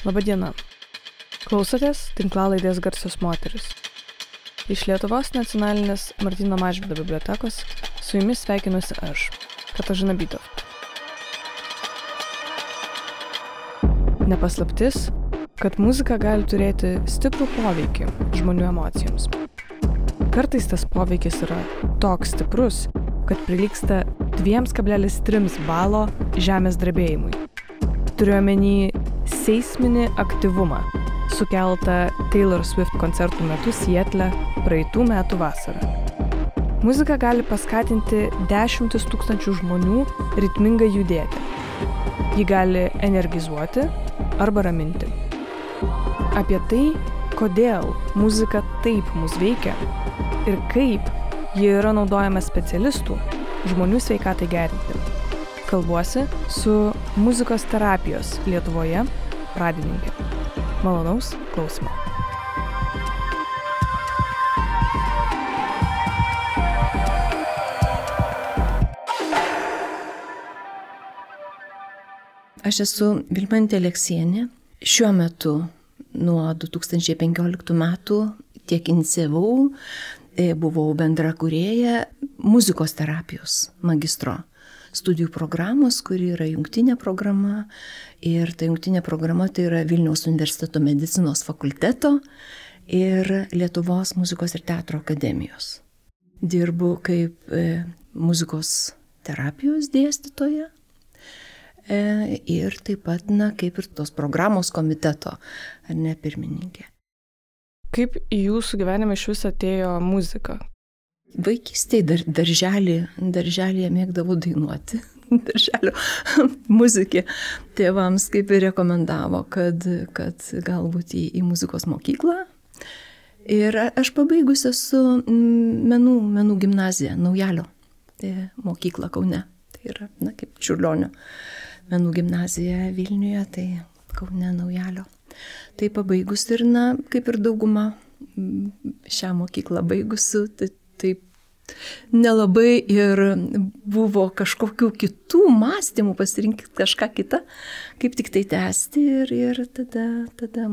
Labadiena. Klausotės tinklalaidės Garsios moterys. Iš Lietuvos nacionalinės Martyno Mažvydo bibliotekos su jumis sveikinuosi aš, Katažina Bytov. Nepaslaptis, kad muzika gali turėti stiprų poveikį žmonių emocijoms. Kartais tas poveikis yra toks stiprus, kad prilygsta 2,3 balo žemės drebėjimui. Turiu omeny seisminį aktyvumą, sukeltą Taylor Swift koncertų metu Sietle praeitų metų vasarą. Muzika gali paskatinti 10 000 žmonių ritmingai judėti. Ji gali energizuoti arba raminti. Apie tai, kodėl muzika taip mus veikia ir kaip ji yra naudojama specialistų žmonių sveikatai gerinti. Kalbuosi su muzikos terapijos Lietuvoje pradininkė. Malonaus klausimo. Aš esu Vilmantė Aleksienė. Šiuo metu nuo 2015 metų tiek inicijavau, buvau bendra kūrėja muzikos terapijos magistro studijų programos, kuri yra jungtinė programa. Ir ta jungtinė programa tai yra Vilniaus universiteto medicinos fakulteto ir Lietuvos muzikos ir teatro akademijos. Dirbu kaip muzikos terapijos dėstytoja ir taip pat, kaip ir tos programos komiteto, pirmininkė. Kaip į jūsų gyvenimą iš vis atėjo muzika? Vaikystėje darželėje mėgdavau dainuoti. Darželio muzikė tėvams kaip ir rekomendavo, kad galbūt į muzikos mokyklą. Ir aš pabaigus esu menų gimnaziją, Naujalio mokyklą Kaune. Tai yra, kaip Čiurlionio menų gimnazija Vilniuje, tai Kaune Naujalio. Tai pabaigus ir, kaip ir dauguma šią mokyklą baigusių, taip nelabai ir buvo kažkokių kitų mąstymų pasirinkti kažką kitą, kaip tik tai tęsti ir tada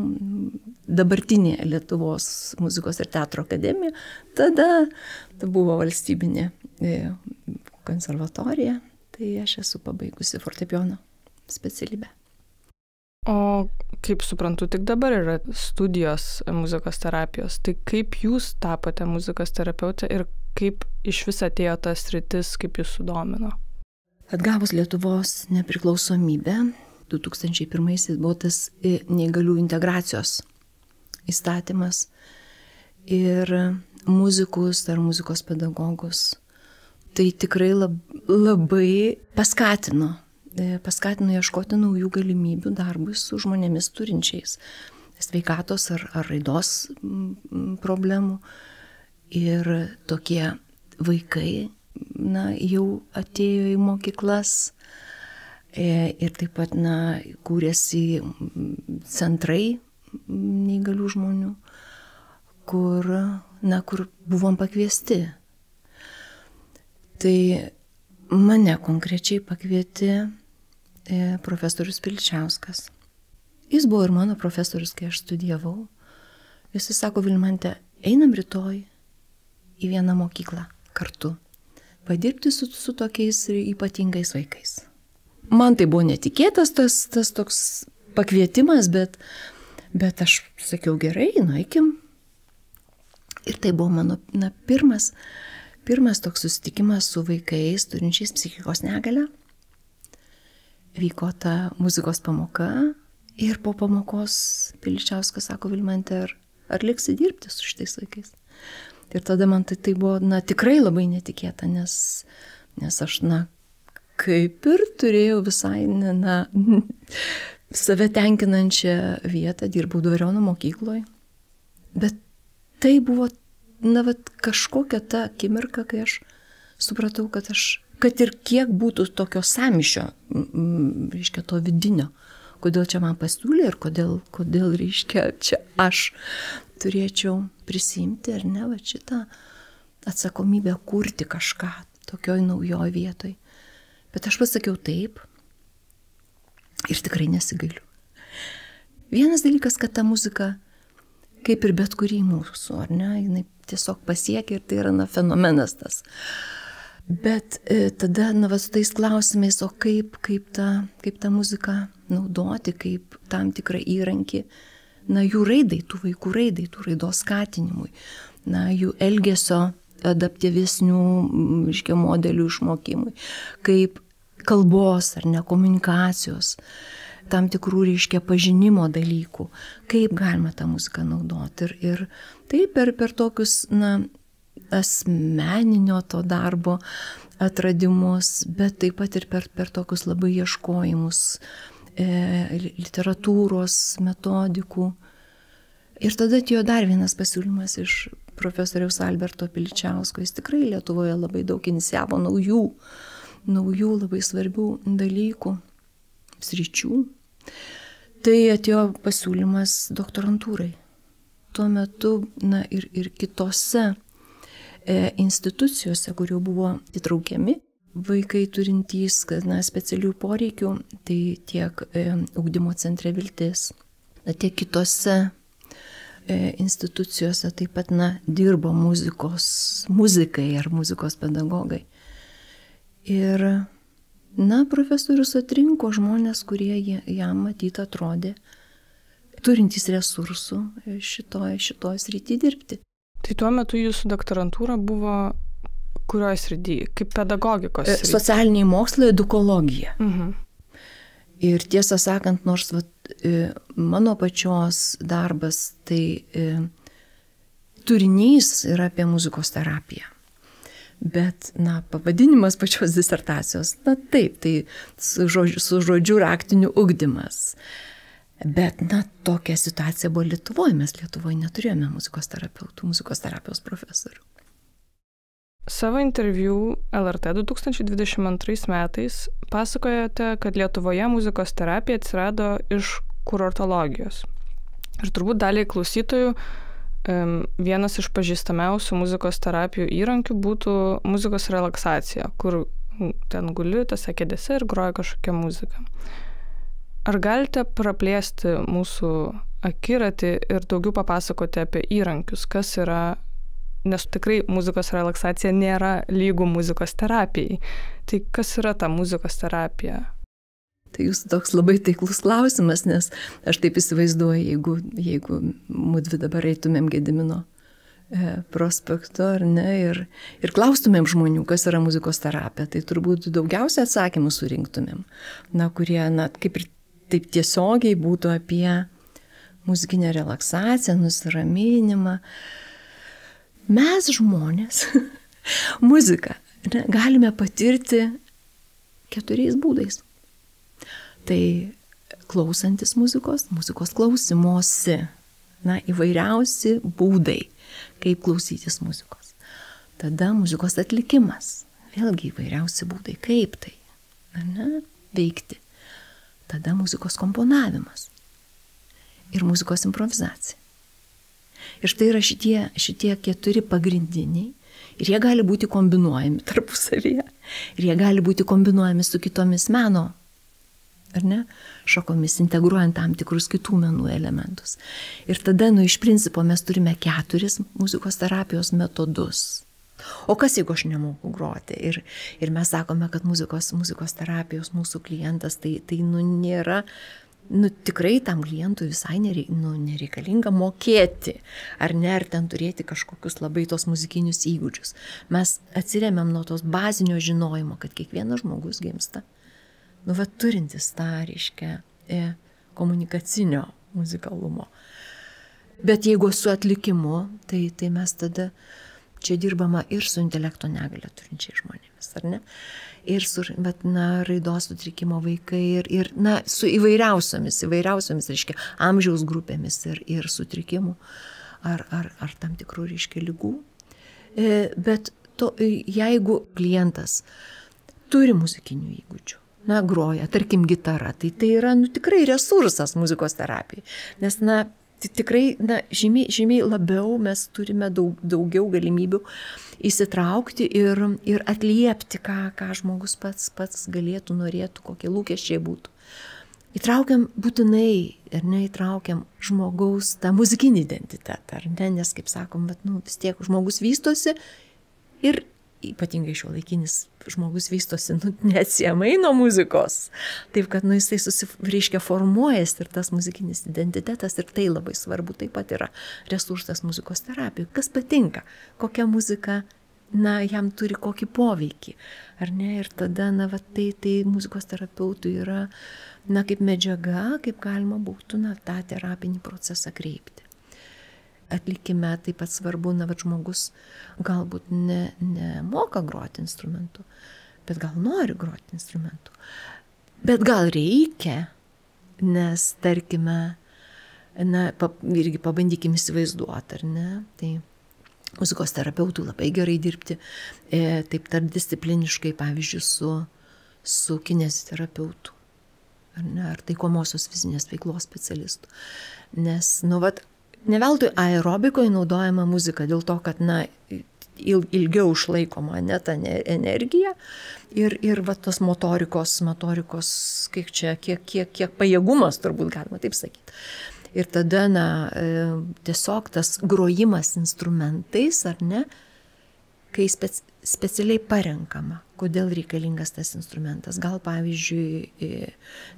dabartinė Lietuvos muzikos ir teatro akademija, tada buvo valstybinė konservatorija, tai aš esu pabaigusi fortepijono specialybę. O kaip suprantu, tik dabar yra studijos muzikos terapijos. Tai kaip jūs tapote muzikos terapeutė ir kaip iš vis atėjo tas sritis, kaip jūs sudomino? Atgavus Lietuvos nepriklausomybę, 2001 buvo tas neįgalių integracijos įstatymas ir muzikus ar muzikos pedagogus. Tai tikrai labai paskatino ieškoti naujų galimybių darbui su žmonėmis turinčiais sveikatos ar raidos problemų. Ir tokie vaikai jau atėjo į mokyklas ir taip pat kūrėsi centrai neįgalių žmonių, kur buvom pakviesti. Tai mane konkrečiai pakvietė profesorius Piličiauskas. Jis buvo ir mano profesorius, kai aš studijavau. Jis sako: Vilmante, einam rytoj į vieną mokyklą kartu, padirbti su tokiais ypatingais vaikais. Man tai buvo netikėtas tas toks pakvietimas, bet aš sakiau: gerai, nueikim. Ir tai buvo mano pirmas toks susitikimas su vaikais turinčiais psichikos negalią. Vyko ta muzikos pamoka ir po pamokos Piličiauskas sako: Vilmante, ar liksi dirbti su šitais vaikais? Ir tada man tai buvo tikrai labai netikėta, nes aš kaip ir turėjau visai save tenkinančią vietą, dirbau Dvariono mokykloje. Bet tai buvo kažkokia ta akimirka, kai aš supratau, kad ir kiek būtų tokio sąmyšio, reiškia, to vidinio, kodėl čia man pasiūlė ir kodėl reiškia, čia aš turėčiau prisimti, ar ne, šitą atsakomybę kurti kažką tokioj naujoj vietoj. Bet aš pasakiau taip ir tikrai nesigailiu. Vienas dalykas, kad ta muzika, kaip ir bet kurį mūsų, ar ne, jinai tiesiog pasiekia ir tai yra fenomenas tas. Bet tada, su tais klausimais, o kaip tą muziką naudoti, kaip tam tikrą įrankį, jų raidai, tų vaikų raidai, tų raidos skatinimui, jų elgesio adaptyvesnių, modelių išmokimui, kaip kalbos ar ne komunikacijos, tam tikrų, pažinimo dalykų, kaip galima tą muziką naudoti. Ir tai per tokius, asmeninio to darbo atradimus, bet taip pat ir per tokius labai ieškojimus literatūros metodikų. Ir tada atėjo dar vienas pasiūlymas iš profesoriaus Alberto Pilčiausko. Jis tikrai Lietuvoje labai daug inicijavo naujų labai svarbių dalykų, sričių. Tai atėjo pasiūlymas doktorantūrai. Tuo metu, ir kitose institucijose, kur jau buvo įtraukiami vaikai turintys specialių poreikių, tai tiek ugdymo centre Viltis, tiek kitose institucijose taip pat dirbo muzikai ar muzikos pedagogai. Ir profesorius atrinko žmonės, kurie jam matyt atrodė turintys resursų šitoj srity dirbti. Tai tuo metu jūsų doktorantūra buvo kurioje srityje? Kaip pedagogikos srityje? Socialiniai mokslai, edukologija. Ir tiesą sakant, nors mano pačios darbas, tai turinys yra apie muzikos terapiją. Bet, pavadinimas pačios disertacijos, taip, tai su žodžiu raktiniu ugdymas. Bet, tokia situacija buvo Lietuvoje. Mes Lietuvoje neturėjome muzikos terapeutų, muzikos terapijos profesorių. Savo interviu LRT 2022 metais pasakojote, kad Lietuvoje muzikos terapija atsirado iš kurortologijos. Ir turbūt daliai klausytojų vienas iš pažįstamiausių muzikos terapijų įrankių būtų muzikos relaksacija, kur ten guli tose kėdėse ir groja kažkokia muzika. Ar galite praplėsti mūsų akiratį ir daugiau papasakoti apie įrankius, kas yra, nes tikrai muzikos relaksacija nėra lygų muzikos terapijai. Tai kas yra ta muzikos terapija? Tai jūsų toks labai taiklus klausimas, nes aš taip įsivaizduoju, jeigu mudvi dabar eitumėm Gedimino prospektu, ar ne, ir klaustumėm žmonių, kas yra muzikos terapija, tai turbūt daugiausia atsakymų surinktumėm, kurie, kaip ir taip tiesiogiai būtų apie muzikinę relaksaciją, nusiraminimą. Mes žmonės muziką galime patirti 4 būdais. Tai klausantis muzikos klausimosi, įvairiausi būdai, kaip klausytis muzikos. Tada muzikos atlikimas, vėlgi įvairiausi būdai, kaip tai veikti. Tada muzikos komponavimas ir muzikos improvizacija. Ir štai yra šitie 4 pagrindiniai ir jie gali būti kombinuojami tarpusavyje. Ir jie gali būti kombinuojami su kitomis meno, šakomis, integruojant tam tikrus kitų menų elementus. Ir tada, iš principo, mes turime 4 muzikos terapijos metodus. O kas, jeigu aš nemoku groti? Ir mes sakome, kad muzikos terapijos mūsų klientas, tai nėra, tikrai tam klientui visai nereikalinga mokėti, ar ten turėti kažkokius labai tos muzikinius įgūdžius. Mes atsiremiam nuo tos bazinio žinojimo, kad kiekvienas žmogus gimsta, turintis tą, komunikacinio muzikalumo. Bet jeigu su atlikimu, tai mes tada čia dirbama ir su intelekto negalią turinčiais žmonėmis, ar ne? Ir su raidos sutrikimo vaikai, ir su įvairiausiomis, amžiaus grupėmis ir sutrikimų, ar tam tikrų, ligų. Bet jeigu klientas turi muzikinių įgūdžių, groja, tarkim, gitara, tai yra, tikrai resursas muzikos terapijai. Nes, tikrai, žymiai labiau mes turime daugiau galimybių įsitraukti ir atliepti, ką žmogus pats galėtų, norėtų, kokie lūkesčiai būtų. įtraukiam būtinai, ar ne, įtraukiam žmogaus tą muzikinį identitetą, ar ne, nes, kaip sakom, bet, vis tiek žmogus vystosi ir ypatingai šiuolaikinis žmogus vystosi neatsiejamai nuo muzikos. Taip, kad jisai reiškia formuojasi ir tas muzikinis identitetas ir tai labai svarbu, taip pat yra resursas muzikos terapijai. Kas patinka, kokia muzika, jam turi kokį poveikį, ar ne, ir tada, tai muzikos terapeutui yra, kaip medžiaga, kaip galima būtų, tą terapinį procesą kreipti. Atlikime taip pat svarbu, žmogus galbūt nemoka groti instrumentu, bet gal nori groti instrumentu. Bet gal reikia, nes, tarkime, irgi pabandykim įsivaizduoti, ar ne, tai muzikos terapeutų labai gerai dirbti, taip tarpdiscipliniškai, pavyzdžiui, su kineziterapeutu, ar ne, ar taikomosios fizinės veiklos specialistu. Nes, ne veltui aerobikoje naudojama muzika dėl to, kad, ilgiau išlaikoma ta energija ir tos motorikos, kiek pajėgumas, turbūt galima taip sakyti. Ir tada, tiesiog tas grojimas instrumentais, ar ne, kai specialiai parenkama, kodėl reikalingas tas instrumentas. Gal, pavyzdžiui,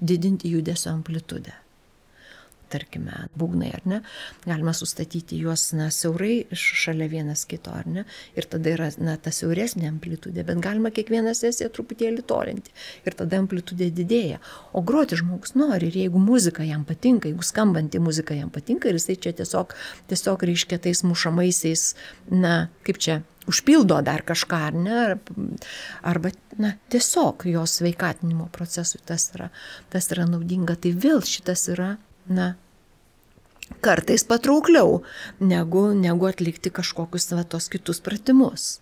didinti judesio amplitudę. Tarkime, būgnai, ar ne, galima sustatyti juos, siaurai šalia vienas kito, ar ne, ir tada yra, ta siauresnė amplitudė, bet galima kiekvieną sesiją truputėlį tolinti ir tada amplitudė didėja. O groti žmogus nori ir jeigu muzika jam patinka, jeigu skambanti muzika jam patinka ir jisai čia tiesiog reiškia tais mušamaisiais, kaip čia, užpildo dar kažką, ar ne, arba, tiesiog jos sveikatinimo procesui tas yra naudinga, tai vėl šitas yra kartais patraukliau, negu atlikti kažkokius tos kitus pratimus.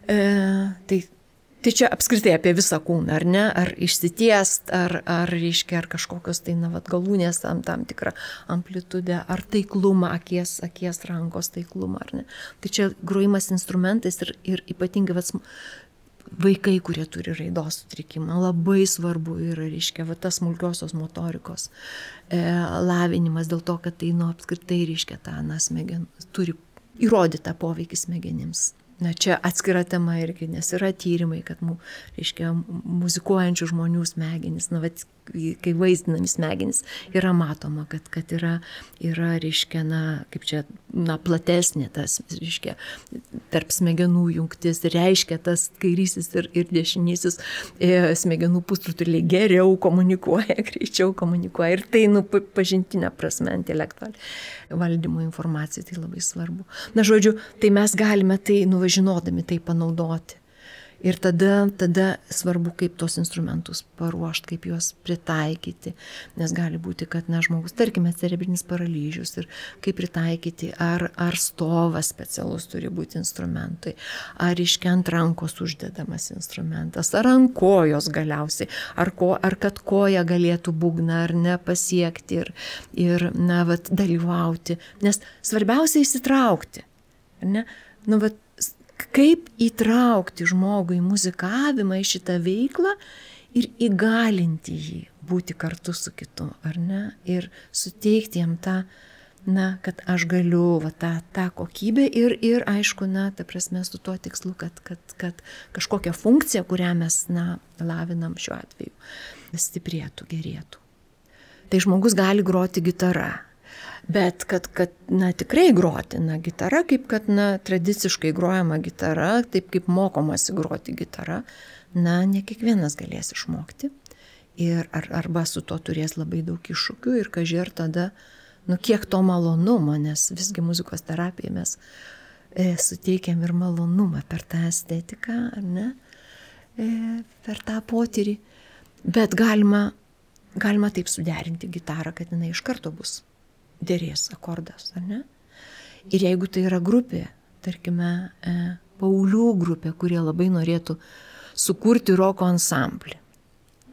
Tai čia apskritai apie visą kūną, ar ne, ar išsitiest, ar reiškia, ar kažkokios galūnės tam tikrą amplitudę, ar taiklumą, akies rankos taiklumą, ar ne. Tai čia grojimas instrumentais ir ypatingai vaikai, kurie turi raidos sutrikimą, labai svarbu yra, reiškia, tas smulkiosios motorikos lavinimas, dėl to, kad tai, apskritai, reiškia, turi įrodytą poveikį smegenims. Čia atskira tema irgi, nes yra tyrimai, kad, reiškia, muzikuojančių žmonių smegenys, kai vaizdinami smegenys, yra matoma, kad yra, reiškia, kaip čia, platesnė tas, reiškia, tarp smegenų jungtis, reiškia, tas kairysis ir dešinysis smegenų pusrutuliai geriau komunikuoja, greičiau komunikuoja ir tai, pažintinė prasme, intelektualiai valdymo informacija, tai labai svarbu. Žodžiu, tai mes galime tai, žinodami tai panaudoti. Ir tada svarbu, kaip tos instrumentus paruošti, kaip juos pritaikyti, nes gali būti, kad žmogus, tarkime, cerebrinis paralyžius ir kaip pritaikyti, ar stovas specialus turi būti instrumentai, ar ant rankos uždedamas instrumentas, ar ant kojos galiausiai, ar kad koja galėtų būgną ar ne pasiekti ir dalyvauti, nes svarbiausia įsitraukti, ar ne, kaip įtraukti žmogų į muzikavimą, į šitą veiklą ir įgalinti jį būti kartu su kitu, ar ne? Ir suteikti jam tą, kad aš galiu tą kokybę ir aišku, ta prasme, su tuo tikslu, kad kažkokia funkcija, kurią mes, lavinam šiuo atveju, stiprėtų, gerėtų. Tai žmogus gali groti gitarą. Bet kad tikrai groti, gitara, kaip kad, tradiciškai grojama gitara, taip kaip mokomasi groti gitara, ne kiekvienas galės išmokti. Ir arba su to turės labai daug iššūkių ir kažkai tada, kiek to malonumo, nes visgi muzikos terapija mes suteikiam ir malonumą per tą estetiką, ar ne, per tą potyrį. Bet galima taip suderinti gitarą, kad jinai iš karto bus dėrės akordas, ar ne? Ir jeigu tai yra grupė, tarkime, paauglių grupė, kurie labai norėtų sukurti roko ansamblį.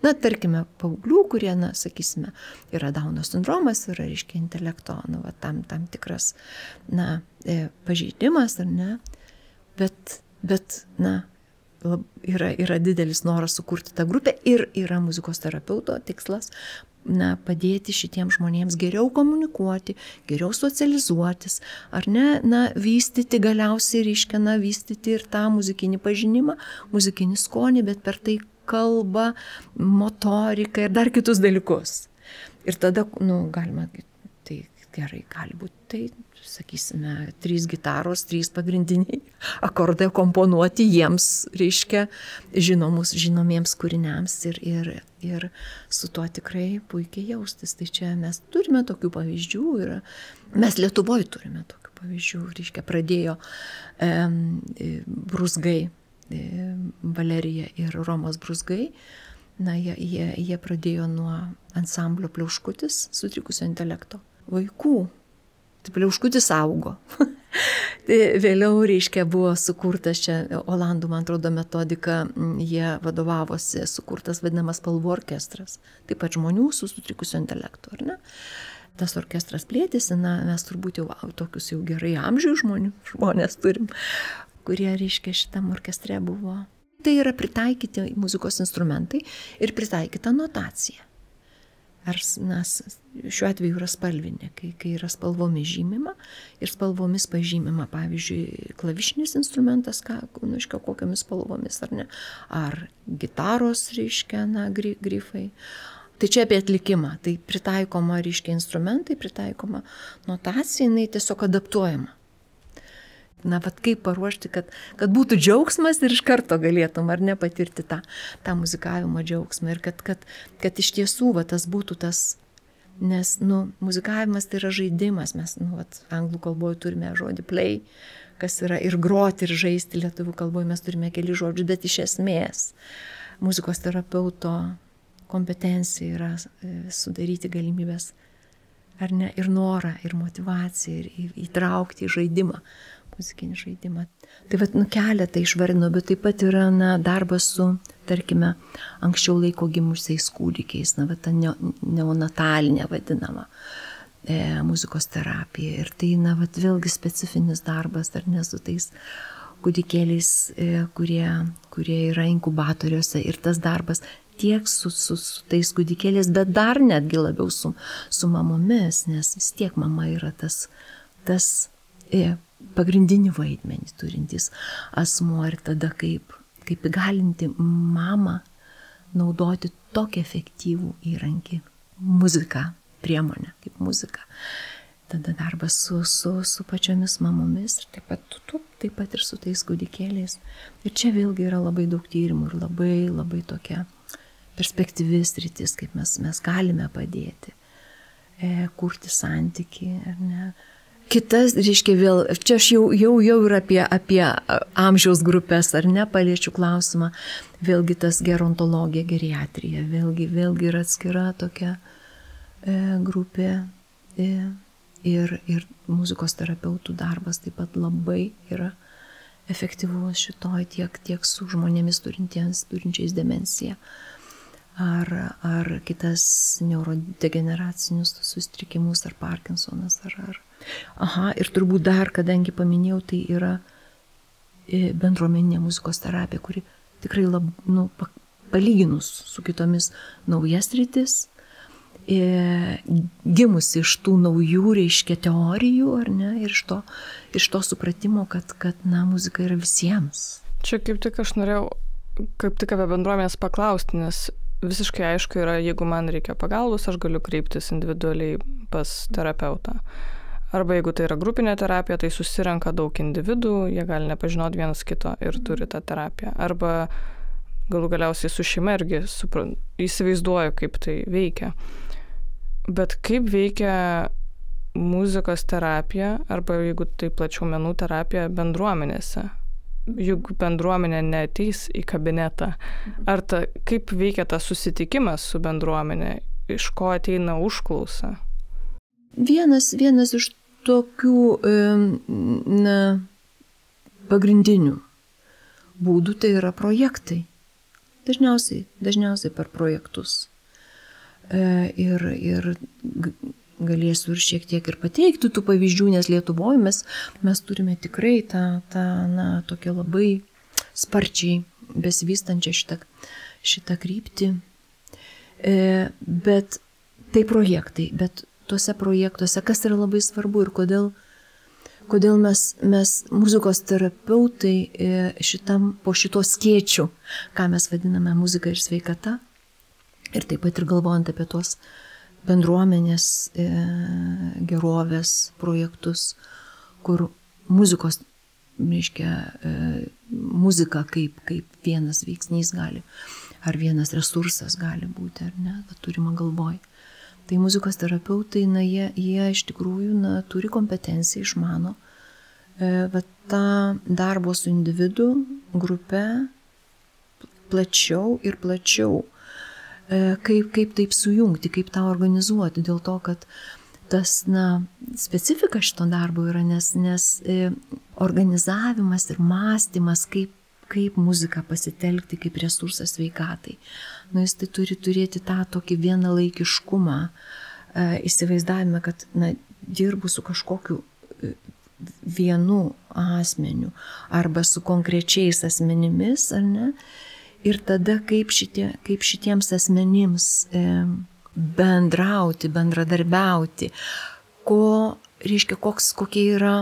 Tarkime, paauglių, kurie, sakysime, yra Dauno sindromas, yra, reiškia, intelekto, tam tikras, pažeidimas, ar ne? Bet, yra didelis noras sukurti tą grupę ir yra muzikos terapeuto tikslas padėti šitiems žmonėms geriau komunikuoti, geriau socializuotis, ar ne, vystyti galiausiai, reiškia, vystyti ir tą muzikinį pažinimą, muzikinį skonį, bet per tai kalbą, motoriką ir dar kitus dalykus. Ir tada, galima, tai gerai, gali būti, tai, sakysime, 3 gitaros, 3 pagrindiniai akordai komponuoti jiems, reiškia, žinomiems kūriniams ir su tuo tikrai puikiai jaustis. Tai čia mes turime tokių pavyzdžių ir mes Lietuvoje turime tokių pavyzdžių. Reiškia, pradėjo Brūzgai, Valerija ir Romas Brūzgai. Jie pradėjo nuo ansamblio Pliauškutis, sutrikusio intelekto vaikų. Tai Pliauškutis augo. Vėliau, reiškia, buvo sukurtas čia Olandų, man atrodo, metodika, jie vadovavosi, sukurtas vadinamas spalvų orkestras. Taip pat žmonių su sutrikusio intelektu, ar ne? Tas orkestras plėtėsi, mes turbūt jau tokius jau gerai amžių žmonės turim, kurie, reiškia, šitam orkestre buvo. Tai yra pritaikyti muzikos instrumentai ir pritaikyta notacija. Ar šiuo atveju yra spalvinė, kai yra spalvomis žymima ir spalvomis pažymima, pavyzdžiui, klavišinis instrumentas, kokiamis spalvomis, ar ne, ar gitaros, reiškia, grifai. Tai čia apie atlikimą, tai pritaikoma, reiškia, instrumentai, pritaikoma notacija, jinai tiesiog adaptuojama. Vat kaip paruošti, kad būtų džiaugsmas ir iš karto galėtum, ar ne, patirti tą muzikavimo džiaugsmą. Ir kad iš tiesų tas būtų tas, nes, muzikavimas tai yra žaidimas. Mes, anglų kalboje turime žodį play, kas yra ir groti, ir žaisti. Lietuvių kalboje mes turime keli žodžius, bet iš esmės muzikos terapeuto kompetencija yra sudaryti galimybės, ar ne, ir norą, ir motivaciją, ir įtraukti į žaidimą. Muzikinį žaidimą. Tai keletą išvardinu, bet taip pat yra darbas su, tarkime, anksčiau laiko gimusiais kūdikiais, ta neonatalinė vadinama muzikos terapija. Ir tai, vėlgi specifinis darbas, ar ne, su tais kūdikėliais, kurie yra inkubatoriuose. Ir tas darbas tiek su tais kūdikėliais, bet dar netgi labiau su mamomis, nes vis tiek mama yra tas pagrindinį vaidmenį turintis asmuo ir tada kaip įgalinti mamą naudoti tokį efektyvų įrankį, muziką, priemonę kaip muzika. Tada darbas su pačiomis mamomis ir taip pat ir su tais kūdikėliais. Ir čia vėlgi yra labai daug tyrimų ir labai tokia perspektyvis sritis, kaip mes galime padėti kurti santykį, ar ne. Kitas, reiškia, vėl, čia aš jau ir apie amžiaus grupės, ar ne, paliečiu klausimą, vėlgi tas gerontologija, geriatrija, vėlgi yra atskira tokia grupė ir muzikos terapeutų darbas taip pat labai yra efektyvus šitoj tiek su žmonėmis turinčiais demenciją ar kitas neurodegeneracinius sutrikimus, ar Parkinsonas, ar ir turbūt dar, kadangi paminėjau, tai yra bendruomeninė muzikos terapija, kuri tikrai palyginus su kitomis naujas rytis, gimusi iš tų naujų, reiškia, teorijų, ar ne, ir iš to supratimo, kad muzika yra visiems. Čia kaip tik aš norėjau apie bendruomenės paklausti, nes visiškai aišku yra, jeigu man reikia pagalbos, aš galiu kreiptis individualiai pas terapeutą. Arba jeigu tai yra grupinė terapija, tai susirenka daug individų, jie gali nepažinoti vienas kito ir turi tą terapiją. Arba galų galiausiai su šeima irgi įsivaizduoju, kaip tai veikia. Bet kaip veikia muzikos terapija, arba jeigu tai plačiau menų terapija bendruomenėse? Juk bendruomenė neateis į kabinetą. Kaip veikia tas susitikimas su bendruomenė? Iš ko ateina užklausa? Vienas iš tokių pagrindinių būdų tai yra projektai. Dažniausiai per projektus. Ir galėsiu ir šiek tiek ir pateikti tų pavyzdžių, nes Lietuvoje mes turime tikrai tą tokią labai sparčiai besivystančią šitą kryptį. Bet tai projektai, bet tuose projektuose, kas yra labai svarbu ir kodėl mes muzikos terapeutai po šito skėčių, ką mes vadiname muzika ir sveikata, ir taip pat ir galvojant apie tuos bendruomenės gerovės projektus, kur muzikos, reiškia, muzika kaip vienas veiksnys gali, ar vienas resursas gali būti, ar ne, turima galvoj. Tai muzikos terapeutai, jie iš tikrųjų turi kompetenciją, išmano tą darbo su individu, grupe, plačiau ir plačiau. Kaip taip sujungti, kaip tą organizuoti, dėl to, kad tas, specifika šito darbo yra, nes organizavimas ir mąstymas, kaip muziką pasitelkti, kaip resursas sveikatai. Jis tai turi turėti tą tokį vienalaikiškumą, įsivaizdavimą, kad dirbu su kažkokiu vienu asmeniu arba su konkrečiais asmenimis, ar ne? Ir tada kaip šitiems asmenims bendrauti, bendradarbiauti, reiškia, kokie yra,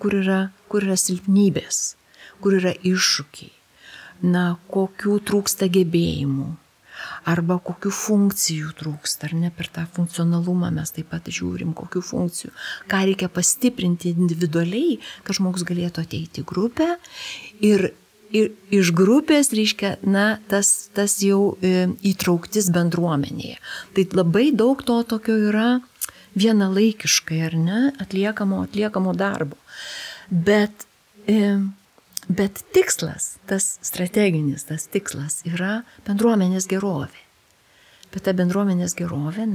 kur yra silpnybės, kur yra iššūkiai, kokių trūksta gebėjimų, arba kokių funkcijų trūksta, ar ne, per tą funkcionalumą mes taip pat žiūrim, kokių funkcijų, ką reikia pastiprinti individualiai, kad žmogus galėtų ateiti į grupę ir iš grupės, reiškia, tas jau įtrauktis bendruomenėje. Tai labai daug to tokio yra vienalaikiškai, ar ne, atliekamo darbo. Bet tikslas, tas strateginis, tas tikslas yra bendruomenės gerovė. Bet ta bendruomenės gerovė,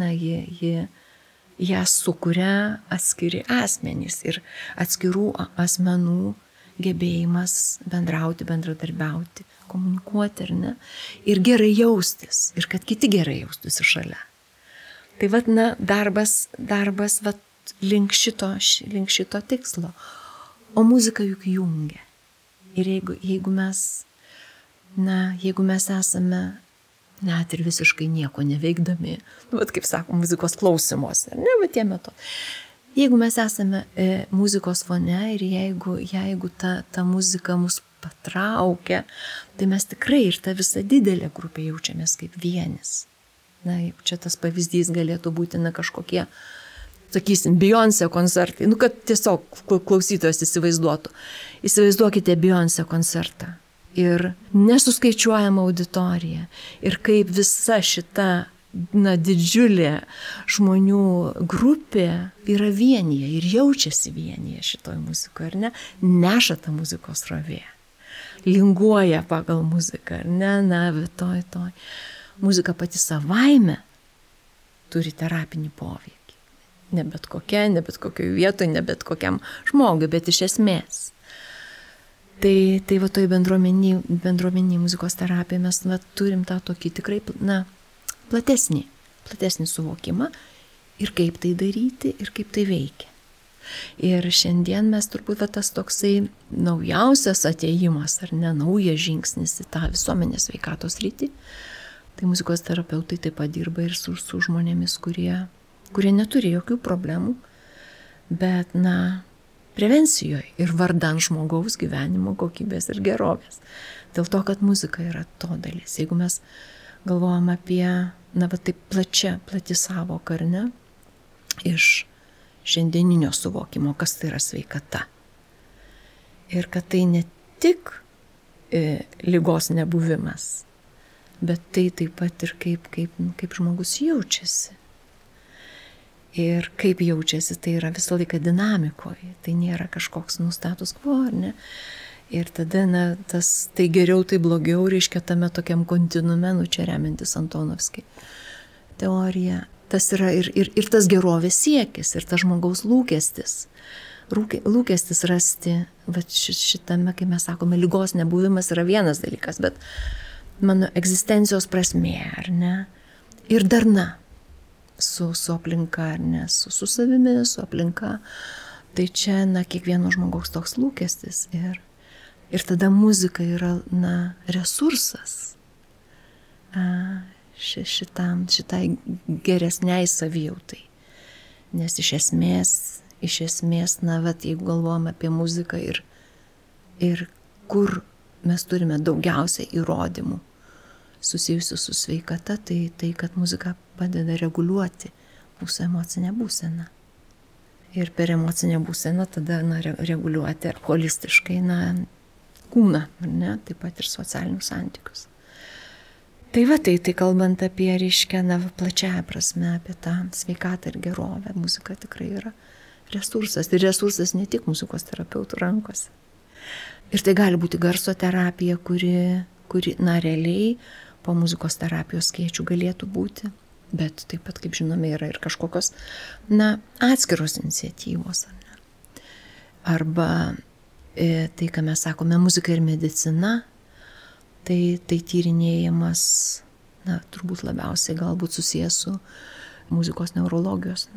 ją sukuria atskiri asmenys ir atskirų asmenų gebėjimas bendrauti, bendradarbiauti, komunikuoti, ar ne, ir gerai jaustis, ir kad kiti gerai jaustųsi šalia. Tai darbas link šito tikslo. O muzika juk jungia. Ir jeigu mes esame net ir visiškai nieko neveikdami, kaip sako, muzikos klausimuose, ar ne, tie metodai. Jeigu mes esame muzikos fone ir jeigu ta muzika mus patraukia, tai mes tikrai ir ta visa didelė grupė jaučiamės kaip vienis. Čia tas pavyzdys galėtų būti kažkokie, sakysim, Beyoncé koncertai, kad tiesiog klausytojas įsivaizduotų. Įsivaizduokite Beyoncé koncertą ir nesuskaičiuojama auditorija ir kaip visa šita didžiulė žmonių grupė yra vienyje ir jaučiasi vienyje šitoj muzikoje, ar ne, neša tą muzikos rovė, linguoja pagal muziką, ar ne, toj. Muzika pati savaime turi terapinį poveikį. Ne bet kokioje vietoje, ne bet kokiam žmogui, bet iš esmės. Tai va toj bendruomeniniai muzikos terapija mes turim tą tokį tikrai, platesnį suvokimą ir kaip tai daryti ir kaip tai veikia. Ir šiandien mes turbūt tas toksai naujausias atėjimas, ar ne, naujas žingsnis į tą visuomenės sveikatos sritį, tai muzikos terapeutai taip pat dirba ir su žmonėmis, kurie neturi jokių problemų, bet, prevencijoje ir vardan žmogaus gyvenimo kokybės ir gerovės. Dėl to, kad muzika yra to dalis. Jeigu mes galvojam apie, taip plati savoka, ar ne, iš šiandieninio suvokimo, kas tai yra sveikata. Ir kad tai ne tik ligos nebuvimas, bet tai taip pat ir kaip žmogus jaučiasi. Ir kaip jaučiasi, tai yra visą laiką dinamikoje, tai nėra kažkoks status quo, ar ne? Ir tada, tai geriau, tai blogiau, reiškia tame tokiam kontinuume, čia remiantis Antonovskį teorija, tas yra ir tas gerovės siekis, ir tas žmogaus lūkestis. Lūkestis rasti, šitame, kai mes sakome, ligos nebuvimas yra vienas dalykas, bet mano egzistencijos prasmė, ar ne? Ir darna. Su aplinka, ar ne, su savimi, su aplinka. Tai čia, kiekvieno žmogaus toks lūkestis. Ir tada muzika yra, resursas šitai geresniai savijautai. Nes iš esmės, jeigu galvojame apie muziką ir kur mes turime daugiausiai įrodymų susijusių su sveikata, tai kad muzika padeda reguliuoti mūsų emocinę būseną. Ir per emocinę būseną tada reguliuoti holistiškai kūną, taip pat ir socialinius santykius. Tai kalbant apie, plačiąją prasme, apie tą sveikatą ir gerovę, muzika tikrai yra resursas. Ir resursas ne tik muzikos terapeutų rankose. Ir tai gali būti garso terapija, kuri realiai po muzikos terapijos skėčių galėtų būti. Bet taip pat, kaip žinome, yra ir kažkokios, atskiros iniciatyvos. Arba tai, ką mes sakome, muzika ir medicina, tai tyrinėjimas, turbūt labiausiai galbūt susijęs su muzikos neurologijos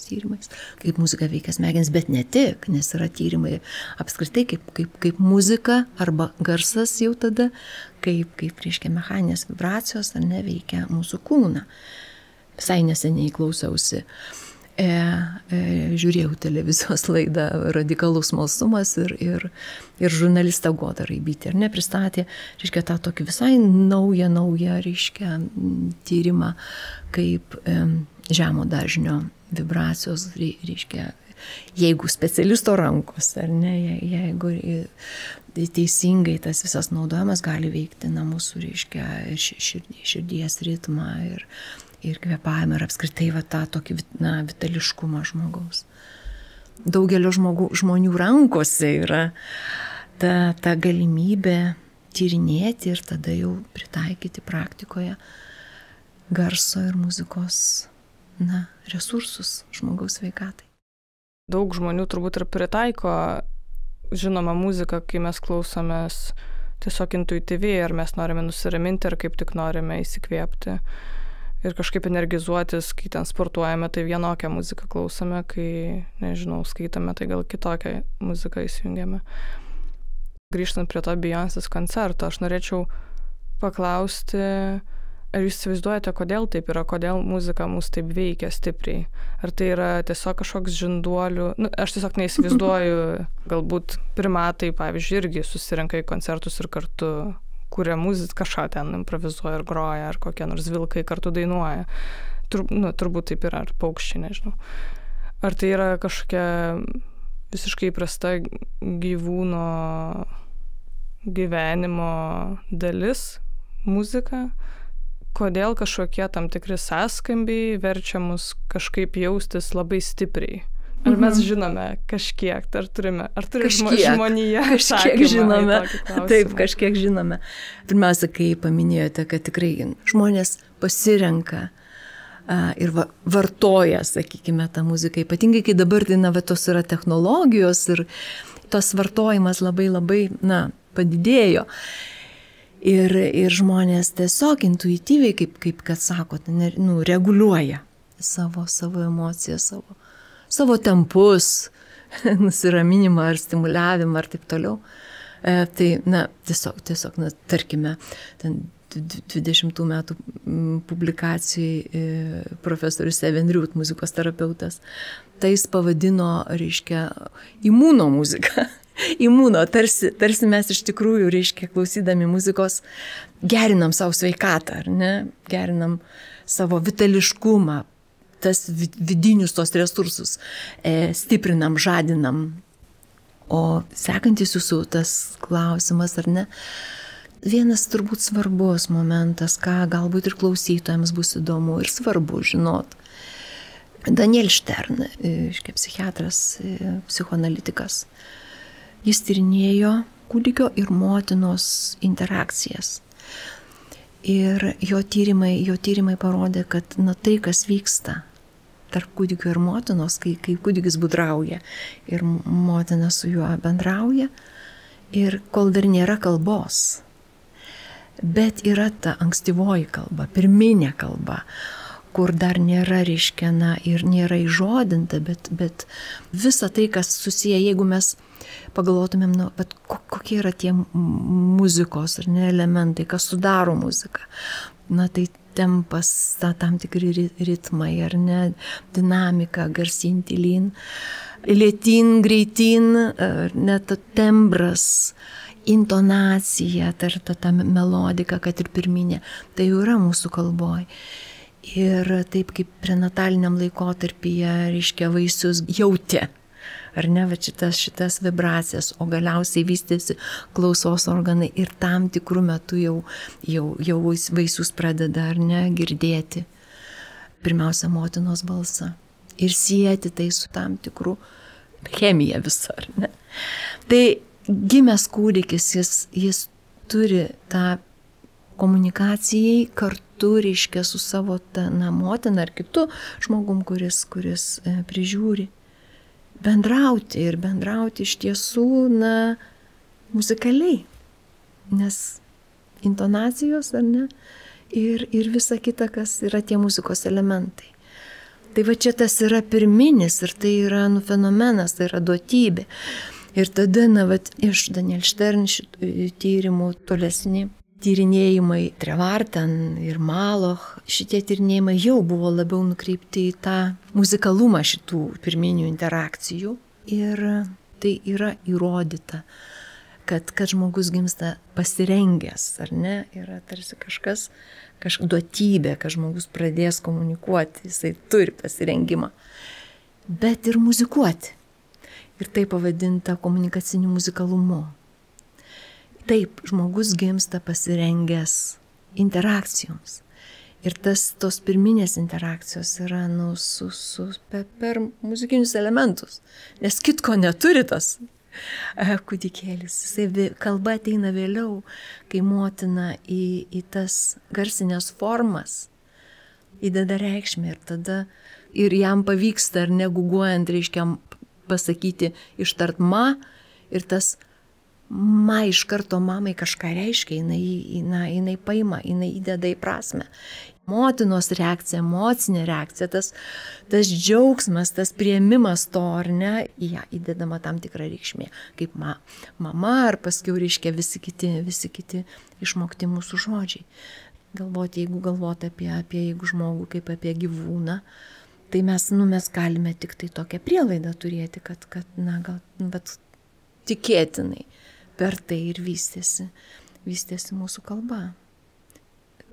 tyrimais, kaip muzika veikia smegenis, bet ne tik, nes yra tyrimai apskritai kaip muzika arba garsas jau tada, kaip mechaninės vibracijos veikia mūsų kūną. Visai neseniai klausiausi, žiūrėjau televizijos laidą Radikalus smalsumas ir žurnalistą Goda Raibytė pristatė, tą tokį visai naują, tyrimą, kaip žemo dažnio vibracijos, jeigu specialisto rankos, jeigu teisingai tas visas naudojamas, gali veikti mūsų, širdies ritmą ir kvėpavimą ir apskritai tą tokį vitališkumą žmogaus. Daugelio žmonių rankose yra ta galimybė tyrinėti ir tada jau pritaikyti praktikoje garso ir muzikos resursus žmogaus sveikatai. Daug žmonių turbūt ir pritaiko žinoma muziką, kai mes klausomės tiesiog intuityviai, ar mes norime nusiraminti, ar kaip tik norime įsikvėpti. Ir kažkaip energizuotis, kai ten sportuojame, tai vienokią muziką klausome, kai, skaitome, tai gal kitokią muziką įsijungiame. Grįžtant prie to Beyoncé's koncerto, aš norėčiau paklausti, ar jūs įsivaizduojate, kodėl taip yra, kodėl muzika mus taip veikia stipriai? Ar tai yra tiesiog kažkoks žinduolių, aš tiesiog neįsivaizduoju, galbūt primatai, pavyzdžiui, irgi susirenka į koncertus ir kartu kuria muziką, kažką ten improvizuoja ir groja, ar kokie nors vilkai kartu dainuoja. Turbūt taip yra, ar paukščiai, nežinau. Ar tai yra kažkokia visiškai įprasta gyvūno gyvenimo dalis, muzika? Kodėl kažkokie tam tikri sąskambiai verčia mus kažkaip jaustis labai stipriai? Ar mes žinome kažkiek, ar turime žmonėje kažkiek žinome. Taip, kažkiek žinome. Pirmiausia, kai paminėjote, kad tikrai žmonės pasirenka ir vartoja, sakykime, tą muziką. Ypatingai, kai dabar tos yra technologijos ir tas vartojimas labai padidėjo. Ir žmonės tiesiog intuityviai, kaip kad sakote, reguliuoja savo emocijas, savo tempus, nusiraminimą ar stimuliavimą ar taip toliau. Tai, tiesiog, tarkime, 20 metų publikacijai profesorius Evan Root, muzikos terapeutas, tai jis pavadino, imuno muziką. Imuno, tarsi mes iš tikrųjų, klausydami muzikos, gerinam savo sveikatą, ar ne? Gerinam savo vitališkumą, tas vidinius tos resursus stiprinam, žadinam. O sekantis jūsų tas klausimas, ar ne? Vienas turbūt svarbus momentas, ką galbūt ir klausytojams bus įdomu ir svarbu žinot. Daniel Stern, psichiatras, psichoanalitikas, jis tyrinėjo kūdikio ir motinos interakcijas. Ir jo tyrimai parodė, kad tai, kas vyksta tarp kūdikio ir motinos, kai kūdikis budrauja ir motina su juo bendrauja, ir kol dar nėra kalbos, bet yra ta ankstyvoji kalba, pirminė kalba, kur dar nėra, reiškia, na, ir nėra įžodinta, bet visa tai, kas susiję, jeigu mes pagalvotumėm, nu, bet kokie yra tie muzikos ar ne elementai, kas sudaro muziką. Na, tai tempas, tam tikri ritmai, ar ne, dinamika, garsyn, tylyn, lėtyn, greitin, net tembras, intonacija, ta melodika, kad ir pirminė, tai jau yra mūsų kalboj. Ir taip kaip prenataliniam laikotarpyje, reiškia, vaisius jautė, ar ne, va šitas vibracijas, o galiausiai vystėsi klausos organai ir tam tikrų metų jau vaisius pradeda, ar ne, girdėti pirmiausia motinos balsą ir sieti tai su tam tikrų chemija visą, ar ne. Tai gimęs kūdikis, jis turi tą komunikacijai kartu, reiškia, su savo motina ar kitu žmogum, kuris prižiūri. Bendrauti ir bendrauti iš tiesų, muzikaliai, nes intonacijos, ar ne, ir visa kita, kas yra tie muzikos elementai. Tai va čia tas yra pirminis ir tai yra fenomenas, tai yra duotybė. Ir tada, iš Daniel Stern tyrimų tolesni tyrinėjimai, Trevarten ir Maloch, šitie tyrinėjimai jau buvo labiau nukreipti į tą muzikalumą šitų pirminių interakcijų. Ir tai yra įrodyta, kad žmogus gimsta pasirengęs, ar ne, yra tarsi kažkas duotybė, kad žmogus pradės komunikuoti, jisai turi pasirengimą, bet ir muzikuoti. Ir tai pavadinta komunikaciniu muzikalumu. Taip, žmogus gimsta pasirengęs interakcijoms. Ir tos pirminės interakcijos yra per muzikinius elementus. Nes kitko neturi tas kūdikėlis. Kalba ateina vėliau, kai motina į tas garsinės formas įdeda reikšmę ir tada ir jam pavyksta, ar neguguojant, reiškia, pasakyti ištart ma ir tas ma iš karto mamai kažką reiškia, jinai paima, jinai įdeda į prasme. Motinos reakcija, emocinė reakcija, tas džiaugsmas, tas priėmimas to, ar ne, į ją įdedama tam tikra reikšmė, kaip mama, ar paskiau reiškia visi kiti išmokti mūsų žodžiai. Jeigu galvoti apie jeigu žmogų kaip apie gyvūną, tai mes galime tik tai tokią prielaidą turėti, kad tikėtinai per tai ir vystėsi mūsų kalba.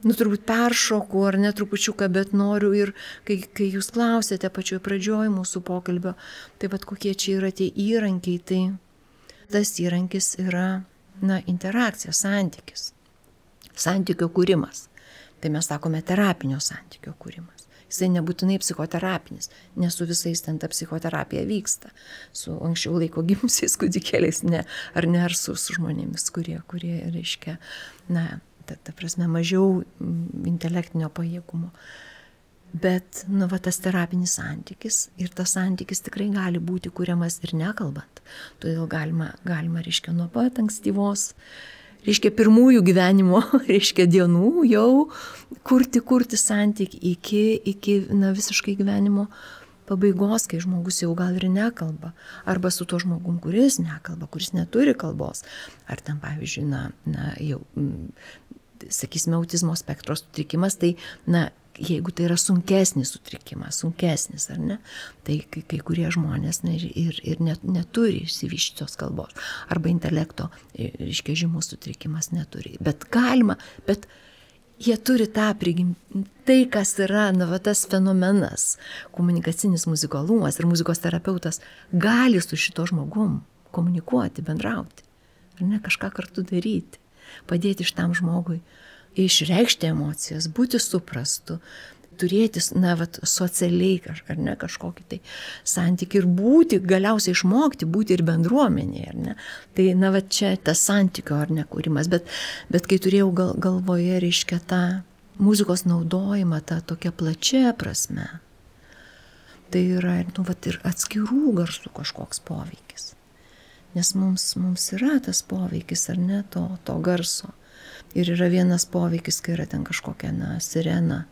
Turbūt peršoku ar netrupučiuką, bet noriu ir, kai jūs klausėte pačioj pradžioj mūsų pokalbio, tai kokie čia yra tie įrankiai, tai tas įrankis yra, interakcija, santykis, santykio kūrimas. Tai mes sakome terapinio santykio kūrimas. Jisai nebūtinai psichoterapinis, nes su visais ten ta psichoterapija vyksta. Su anksčiau laiko gimusiais kūdikėliais, ar su žmonėmis, kurie reiškia, ta prasme, mažiau intelektinio pajėgumo. Bet, tas terapinis santykis ir tas santykis tikrai gali būti kuriamas ir nekalbant. Todėl galima reiškia, nuo pat ankstyvos, reiškia, pirmųjų gyvenimo, reiškia, dienų jau kurti santykį iki visiškai gyvenimo pabaigos, kai žmogus jau gal ir nekalba. Arba su tuo žmogum, kuris nekalba, kuris neturi kalbos. Ar ten, pavyzdžiui, jau, sakysime, autizmo spektro sutrikimas, tai, jeigu tai yra sunkesnis sutrikimas, ar ne, tai kai kurie žmonės ir neturi išsivyščios kalbos, arba intelekto, reiškia, žymus sutrikimas neturi. Bet galima, bet jie turi tą prigimtį, tai kas yra, tas fenomenas, komunikacinis muzikalumas ir muzikos terapeutas gali su šito žmogum komunikuoti, bendrauti, ar ne, kažką kartu daryti, padėti šitam žmogui išreikšti emocijas, būti suprastu, turėti, socialiai, ar ne, kažkokį tai santykį ir būti, galiausiai išmokti, būti ir bendruomenėje, ar ne. Tai, čia tas santykio, ar ne, kūrimas, bet kai turėjau galvoje, reiškia, tą muzikos naudojimą, tą tokią plačią prasme, tai yra, ir atskirų garsų kažkoks poveikis. Nes mums yra tas poveikis, ar ne, to garso. Ir yra vienas poveikis, kai yra ten kažkokia, sirena.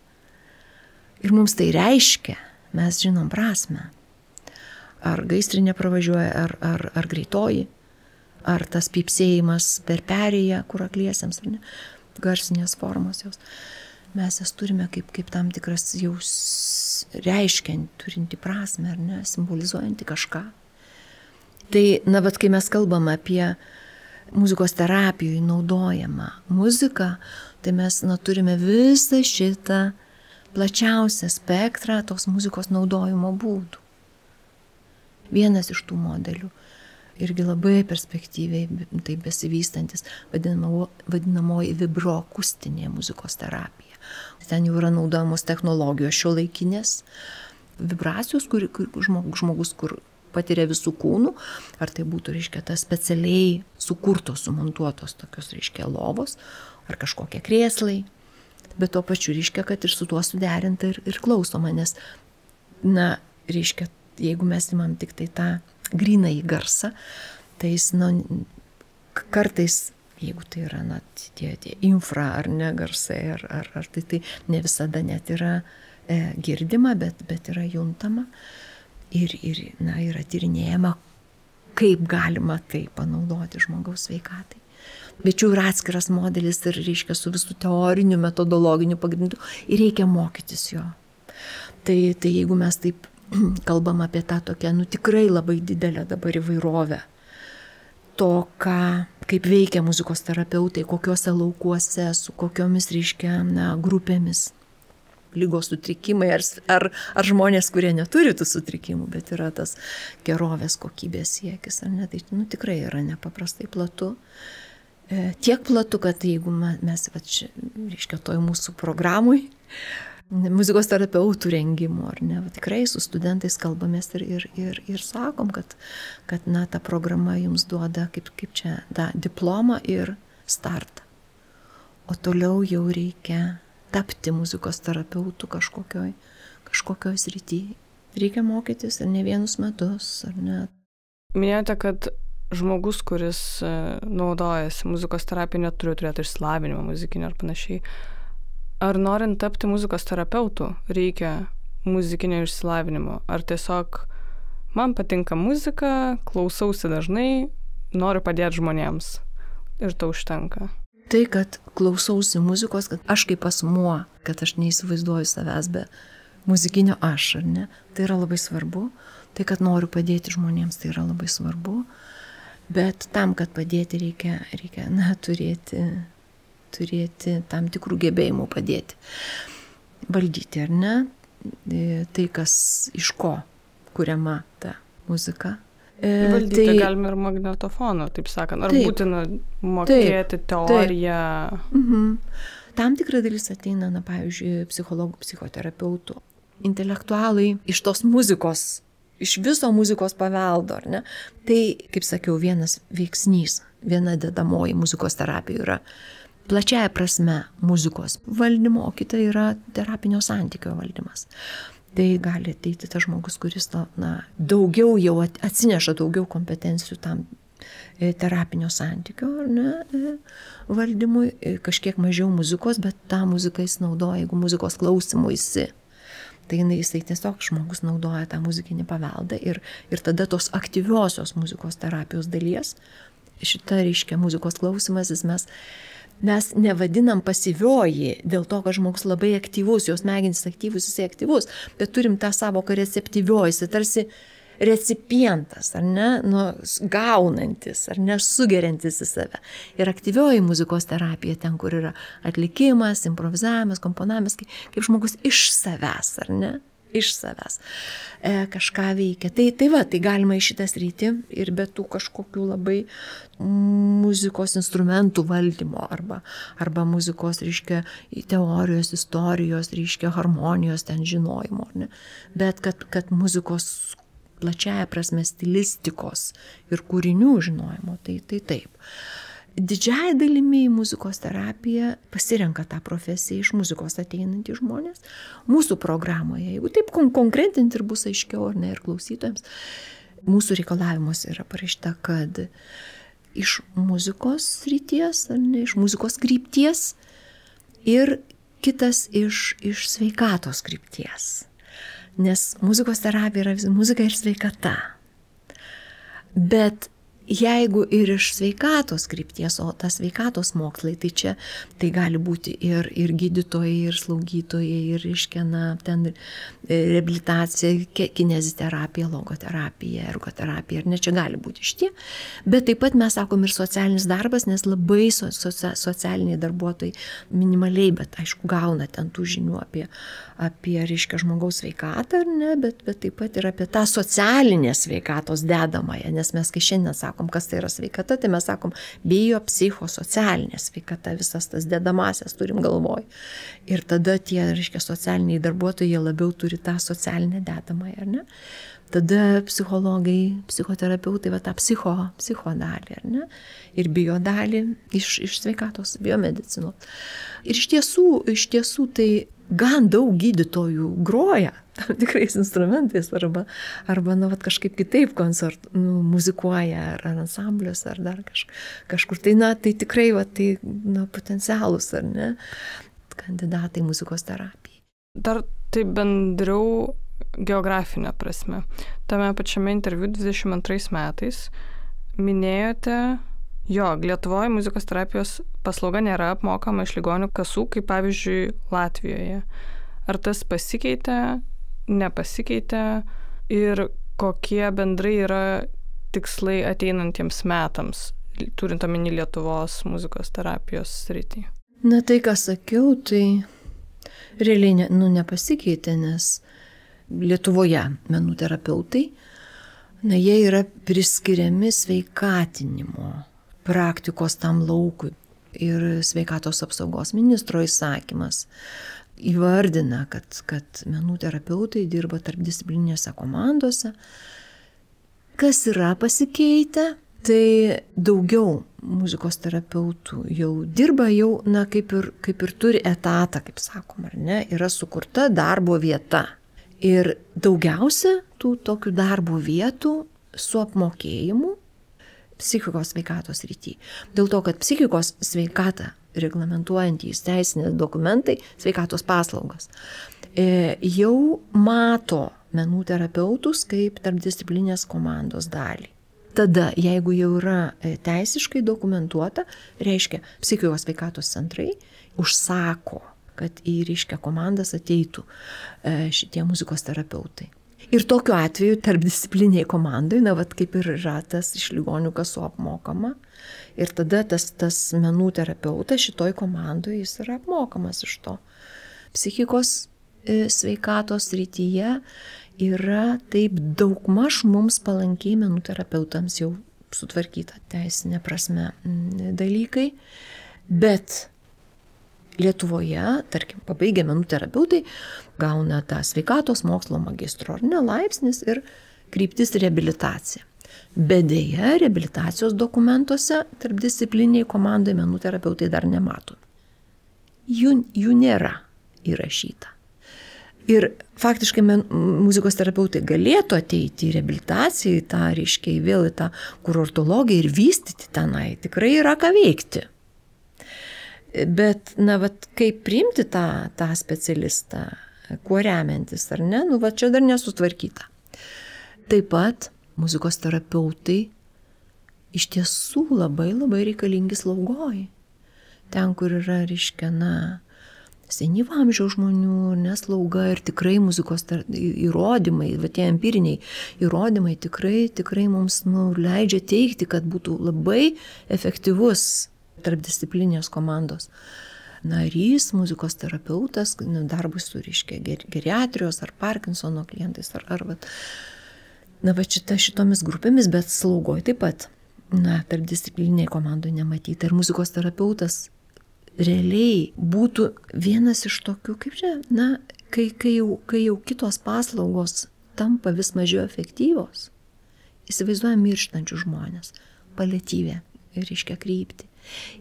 ir mums tai reiškia, mes žinom prasme. Ar gaisrinė pravažiuoja, ar greitoji, ar tas pypsėjimas per perėją, kur akliesiems, ar ne, garsinės formos jos. Mes jas turime kaip tam tikras jau reiškiant, turinti prasme, ar ne, simbolizuojanti kažką. Tai, na, bet kai mes kalbam apie muzikos terapijoje naudojamą muziką, tai mes turime visą šitą plačiausią spektrą tos muzikos naudojimo būdų. Vienas iš tų modelių, irgi labai perspektyviai tai besivystantis, vadinamoji vibroakustinė muzikos terapija. Ten jau yra naudojamos technologijos šiuolaikinės vibracijos, kur žmogus patiria visų kūnų, ar tai būtų, reiškia, tas specialiai sukurtos, sumontuotos tokios, reiškia, lovos, ar kažkokie krėslai, bet tuo pačiu, reiškia, kad ir su tuo suderinta ir klausoma, nes, na, reiškia, jeigu mes imam tik tai tą grynąjį garsą, tai jis, kartais, jeigu tai yra, tie infra ar ne garsai, ar tai ne visada net yra girdima, bet yra juntama. Ir yra tyrinėjama, kaip galima tai panaudoti žmogaus sveikatai. Bet čia yra atskiras modelis ir, reiškia, su visų teoriniu, metodologiniu pagrindu ir reikia mokytis jo. Tai jeigu mes taip kalbam apie tą tokią, tikrai labai didelę dabar įvairovę, to, kaip veikia muzikos terapeutai, kokiuose laukuose, su kokiomis, reiškia, grupėmis. Lygos sutrikimai, ar žmonės, kurie neturi tų sutrikimų, bet yra tas gerovės kokybės siekis, ar ne, tai tikrai yra nepaprastai platu. Tiek platu, kad jeigu mes, reiškia, toj mūsų programui, muzikos terapeutų rengimo, ar ne, tikrai su studentais kalbamės ir sakom, kad ta programa jums duoda kaip čia, diplomą ir startą. O toliau jau reikia tapti muzikos terapeutų kažkokioj srityje. Reikia mokytis ir ne vienus metus, ar ne. Minėjote, kad žmogus, kuris naudojasi muzikos terapija, neturi turėti išsilavinimo muzikinio ar panašiai. Ar norint tapti muzikos terapeutų, reikia muzikinio išsilavinimo? Ar tiesiog man patinka muzika, klausausi dažnai, noriu padėti žmonėms ir to užtenka? Tai, kad klausausi muzikos, kad aš kaip asmuo, kad aš neįsivaizduoju savęs be muzikinio aš, ar ne, tai yra labai svarbu. Tai, kad noriu padėti žmonėms, tai yra labai svarbu. Bet tam, kad padėti, reikia turėti tam tikrų gebėjimų padėti. Valdyti, ar ne, tai, kas iš ko kuriama ta muzika. Valdyti galime ir magnetofoną, taip sakant. Ar būtina mokėti teoriją? Tam tikra dalis ateina, pavyzdžiui, psichologų, psichoterapeutų, intelektualai iš tos muzikos, iš viso muzikos paveldo, ar ne? Tai, kaip sakiau, vienas veiksnys, viena dedamoji muzikos terapija yra plačiaja prasme muzikos valdymo, o kita yra terapinio santykio valdymas. Tai gali ateiti tas žmogus, kuris daugiau jau atsineša daugiau kompetencijų tam terapinio santykio, ar ne, valdymui, kažkiek mažiau muzikos, bet tą muziką jis naudoja, jeigu muzikos klausymuisi. Tai jisai tiesiog žmogus naudoja tą muzikinį paveldą ir tada tos aktyviosios muzikos terapijos dalies, šita, reiškia, muzikos klausymasis mes nevadinam pasyvioji dėl to, kad žmogus labai aktyvus, jos smegenys aktyvus, jisai aktyvus, bet turim tą savoką receptyvioji, jisai tarsi recipientas, ar ne, gaunantis, ar ne, sugeriantis į save. Ir aktyvioji muzikos terapija ten, kur yra atlikimas, improvizavimas, komponavimas, kaip žmogus iš savęs, ar ne, iš savęs kažką veikia. Tai galima į šitą sritį ir be tų kažkokių labai muzikos instrumentų valdymo arba muzikos, reiškia, teorijos, istorijos, reiškia, harmonijos ten žinojimo, ne? Bet kad muzikos plačiaja prasme stilistikos ir kūrinių žinojimo, tai taip. Didžiąją dalimi į muzikos terapiją pasirenka tą profesiją iš muzikos ateinantys žmonės. Mūsų programoje, jeigu taip konkretinti ir bus aiškiau, ar ne, ir klausytojams, mūsų reikalavimus yra parašyta, kad iš muzikos srities, ar ne, iš muzikos krypties ir kitas iš sveikatos krypties. Nes muzikos terapija yra muzika ir sveikata. Bet jeigu ir iš sveikatos krypties, o tas sveikatos mokslai, tai čia tai gali būti ir gydytojai, ir slaugytojai, ir ten reabilitacija, kineziterapija, logoterapija, ergoterapija, ir ne čia gali būti šitie. Bet taip pat mes sakom ir socialinis darbas, nes labai socialiniai darbuotojai minimaliai, bet aišku, gauna ten tų žinių apie žmogaus sveikatą, ar ne, bet taip pat ir apie tą socialinės sveikatos dedamąją, nes mes kai šiandien sakom, kas tai yra sveikata, tai mes sakom biopsichosocialinė sveikata, visas tas dedamasias turim galvoj. Ir tada tie, socialiniai darbuotojai, jie labiau turi tą socialinę dedamąją, ar ne? Tada psichologai, psichoterapeutai, tą psicho dalį, ar ne? Ir bio dalį iš sveikatos, biomedicinos. Ir iš tiesų tai gan daug gydytojų groja tam tikrais instrumentais arba kažkaip kitaip muzikuoja ar ansambliuose ar dar kažkur. Tai, tai tikrai, potencialus, ar ne, kandidatai muzikos terapijai. Dar taip bendriau geografinė prasme. Tame pačiame interviu 22 metais minėjote, jog Lietuvoje muzikos terapijos paslauga nėra apmokama iš ligonių kasų, kaip pavyzdžiui Latvijoje. Ar tas pasikeitė, nepasikeitė ir kokie bendrai yra tikslai ateinantiems metams, turint omeny Lietuvos muzikos terapijos sritį? Na tai, ką sakiau, tai realiai nepasikeitė, nes Lietuvoje menų terapeutai, jie yra priskiriami sveikatinimo praktikos tam laukui. Ir sveikatos apsaugos ministro įsakymas įvardina, kad menų terapeutai dirba tarpdisciplininėse komandose. Kas yra pasikeitę, tai daugiau muzikos terapeutų jau dirba, kaip ir turi etatą, kaip sakom, ar ne, yra sukurta darbo vieta. Ir daugiausia tų tokių darbo vietų su apmokėjimu psichikos sveikatos srity. Dėl to, kad psichikos sveikatą reglamentuojantys teisinės dokumentai, sveikatos paslaugos, jau mato menų terapeutus kaip tarpdisciplinės komandos dalį. Tada, jeigu jau yra teisiškai dokumentuota, reiškia, psichikos sveikatos centrai užsako, kad į komandas ateitų šitie muzikos terapeutai. Ir tokiu atveju tarpdiscipliniai komandai, kaip ir yra tas iš ligonių kasų apmokama. Ir tada tas menų terapeutas šitoj komandoje jis yra apmokamas iš to. Psichikos sveikatos srityje yra taip daugmaž mums palankiai menų terapeutams jau sutvarkyta teisinė prasme dalykai. Bet Lietuvoje, tarkim, pabaigę menų terapeutai, gauna tą sveikatos mokslo magistro ar ne laipsnis ir kryptis reabilitacija. Bet deja, reabilitacijos dokumentuose tarpdiscipliniai komandai menų terapeutai dar nemato. Jų nėra įrašyta. Ir faktiškai muzikos terapeutai galėtų ateiti į reabilitaciją, vėl į tą kurortologiją ir vystyti tenai. Tikrai yra ką veikti. Bet, kaip priimti tą specialistą, kuo remiantis, ar ne, čia dar nesutvarkyta. Taip pat muzikos terapeutai iš tiesų labai reikalingi slaugoj. Ten, kur yra, senyvo amžiaus žmonių, neslauga ir tikrai muzikos įrodymai, tie empiriniai įrodymai tikrai mums leidžia teikti, kad būtų labai efektyvus tarpdisciplinės komandos narys, muzikos terapeutas, darbus su geriatrijos ar Parkinsono klientais, šitomis grupėmis, bet slaugoj taip pat, tarpdiscipliniai komandai nematyta. Ir muzikos terapeutas realiai būtų vienas iš tokių, kai jau kitos paslaugos tampa vis mažiau efektyvos, įsivaizduojam mirštančių žmonės, paliatyvę, kryptį.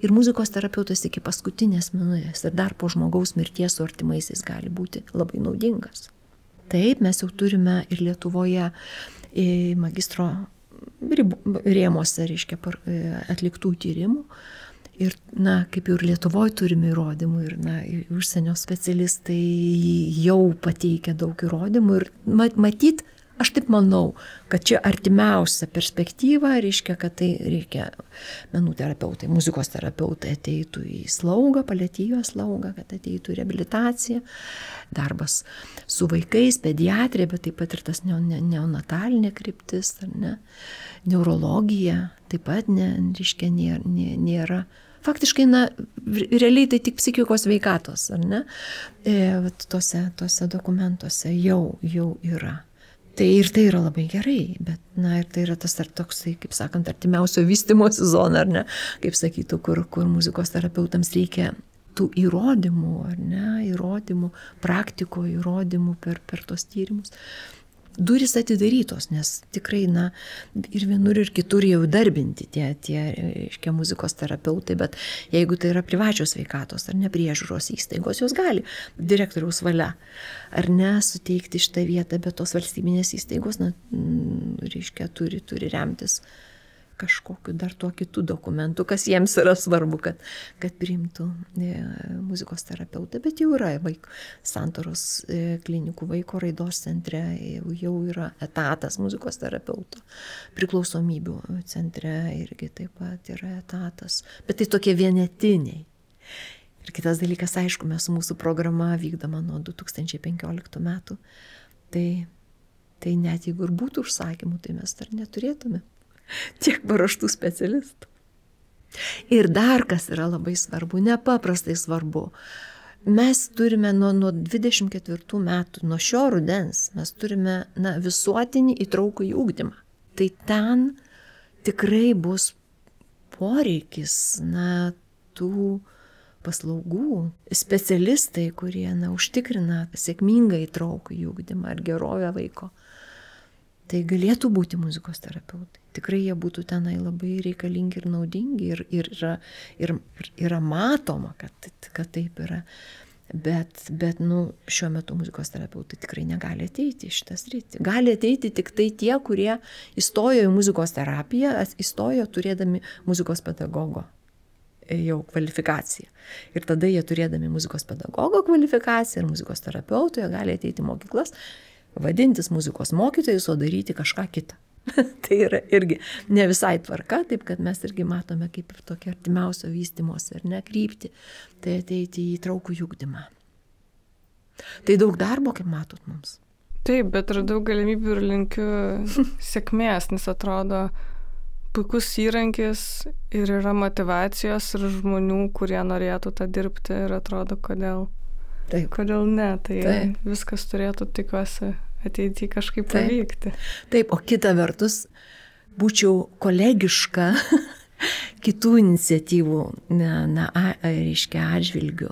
Ir muzikos terapeutas iki paskutinės minutės ir dar po žmogaus mirties su artimaisiais gali būti labai naudingas. Taip, mes jau turime ir Lietuvoje magistro rėmuose atliktų tyrimų Ir, na, kaip ir Lietuvoje turime įrodymų ir, na, užsienio specialistai jau pateikia daug įrodymų ir matyt, aš taip manau, kad čia artimiausia perspektyva reiškia, kad tai reikia menų terapeutai, muzikos terapeutai ateitų į slaugą, paliatyvos slaugą, kad ateitų į reabilitaciją, darbas su vaikais, pediatrija, bet taip pat ir tas neonatalinė kryptis, ar ne, neurologija, taip pat reiškia, nėra. Faktiškai, na, realiai tai tik psichikos sveikatos, ar ne, tose dokumentuose jau yra. Tai ir tai yra labai gerai, bet, na, ir tai yra tas ar toksai, kaip sakant, artimiausio vystymosi zona, ar ne, kaip sakytų, kur muzikos terapeutams reikia tų įrodymų, ar ne, įrodymų, praktiko įrodymų per tos tyrimus. Durys atidarytos, nes tikrai, na, ir vienur ir kitur jau darbinti tie reiškia, muzikos terapeutai, bet jeigu tai yra privačios sveikatos ar nepriežiūros įstaigos, jos gali direktoriaus valia, ar ne, suteikti šitą vietą, bet tos valstybinės įstaigos, na, reiškia, turi remtis kažkokiu dar tuo kitų dokumentų, kas jiems yra svarbu, kad priimtų muzikos terapeutą, bet jau yra Santaros klinikų vaiko raidos centre, jau yra etatas muzikos terapeuto, priklausomybių centre irgi taip pat yra etatas, bet tai tokie vienetiniai. Ir kitas dalykas, aišku, mes mūsų programa vykdoma nuo 2015 metų, tai net jeigu ir būtų užsakymų, tai mes dar neturėtume tiek paruoštų specialistų. Ir dar kas yra labai svarbu, nepaprastai svarbu, mes turime nuo 24 metų, nuo šio rudens, mes turime, na, visuotinį įtraukųjį ugdymą. Tai ten tikrai bus poreikis, na, tų paslaugų, specialistai, kurie, na, užtikrina sėkmingą įtraukųjį ugdymą ar gerovę vaiko. Tai galėtų būti muzikos terapeutai. Tikrai jie būtų tenai labai reikalingi ir naudingi ir yra matoma, kad taip yra. Bet nu, šiuo metu muzikos terapeutai tikrai negali ateiti į šitą sritį. Gali ateiti tik tai tie, kurie įstojo į muzikos terapiją, įstojo turėdami muzikos pedagogo jau kvalifikaciją. Ir tada jie turėdami muzikos pedagogo kvalifikaciją ir muzikos terapeutoje gali ateiti į mokyklas, vadintis muzikos mokytojais, o daryti kažką kitą. Tai yra irgi ne visai tvarka, taip kad mes irgi matome kaip ir tokia artimiausio vystymosi ir nekrypti, tai ateiti į įtraukųjį ugdymą. Tai daug darbo, kaip matot mums. Taip, bet yra daug galimybių ir linkiu sėkmės, nes atrodo puikus įrankis ir yra motyvacijos ir žmonių, kurie norėtų tą dirbti ir atrodo, kodėl ne, tai viskas turėtų, tikiuosi, ateityje kažkaip pavykti. Taip, o kita vertus, būčiau kolegiška kitų iniciatyvų, reiškia, atžvilgių.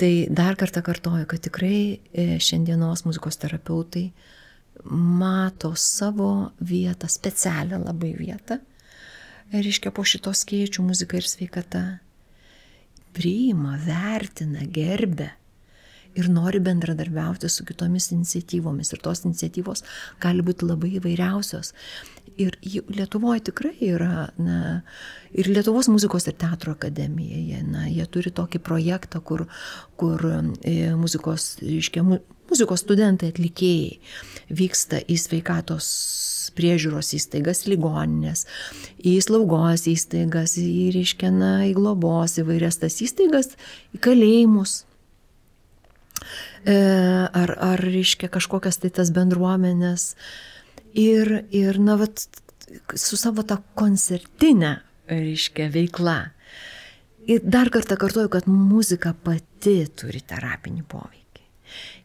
Tai dar kartą kartoju, kad tikrai šiandienos muzikos terapeutai mato savo vietą, specialią labai vietą, reiškia, po šitos skėčių muzika ir sveikata priima, vertina, gerbia ir nori bendradarbiauti su kitomis iniciatyvomis. Ir tos iniciatyvos gali būti labai įvairiausios. Ir Lietuvoje tikrai yra, ir Lietuvos muzikos ir teatro akademija, jie turi tokį projektą, kur muzikos, reiškia, muzikos studentai, atlikėjai vyksta į sveikatos priežiūros įstaigas, ligoninės, į slaugos įstaigas, reiškia, į globos įvairias tas įstaigas, į kalėjimus. Ar reiškia kažkokias tai tas bendruomenės ir vat, su savo tą koncertinę, reiškia, veikla. Ir dar kartą kartuoju, kad muzika pati turi terapinį poveikį.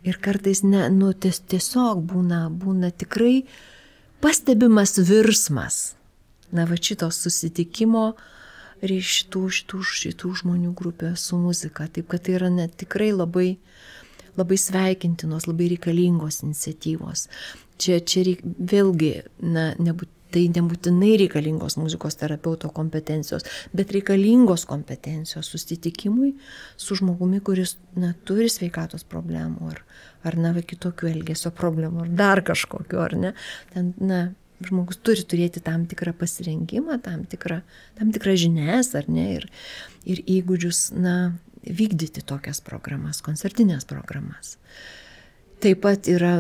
Ir kartais tiesiog būna tikrai pastebimas virsmas, va šitos susitikimo šitų žmonių grupė su muzika. Taip, kad tai yra tikrai labai sveikintinos, labai reikalingos iniciatyvos. Čia vėlgi, tai nebūtinai reikalingos muzikos terapeuto kompetencijos, bet reikalingos kompetencijos susitikimui su žmogumi, kuris turi sveikatos problemų ar kitokių elgesio problemų, ar dar kažkokiu, ar ne. Ten, Žmogus turi turėti tam tikrą pasirengimą, tam tikrą žinias, ar ne, ir įgūdžius, vykdyti tokias programas, koncertinės programas. Taip pat yra,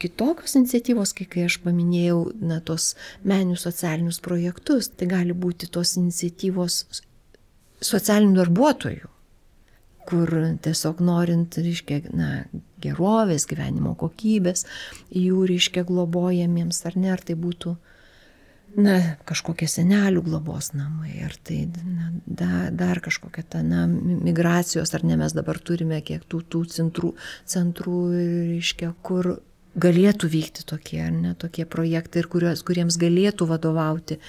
kitokios iniciatyvos, kai aš paminėjau, tos meninius socialinius projektus, tai gali būti tos iniciatyvos socialinių darbuotojų, kur tiesiog norint, gerovės, gyvenimo kokybės, jų, globojamiems, ar ne, ar tai būtų, kažkokie senelių globos namai, ar tai, dar kažkokia migracijos, ar ne, mes dabar turime kiek tų centrų, kur galėtų vykti tokie, ar ne, tokie projektai, ir kuriems galėtų vadovauti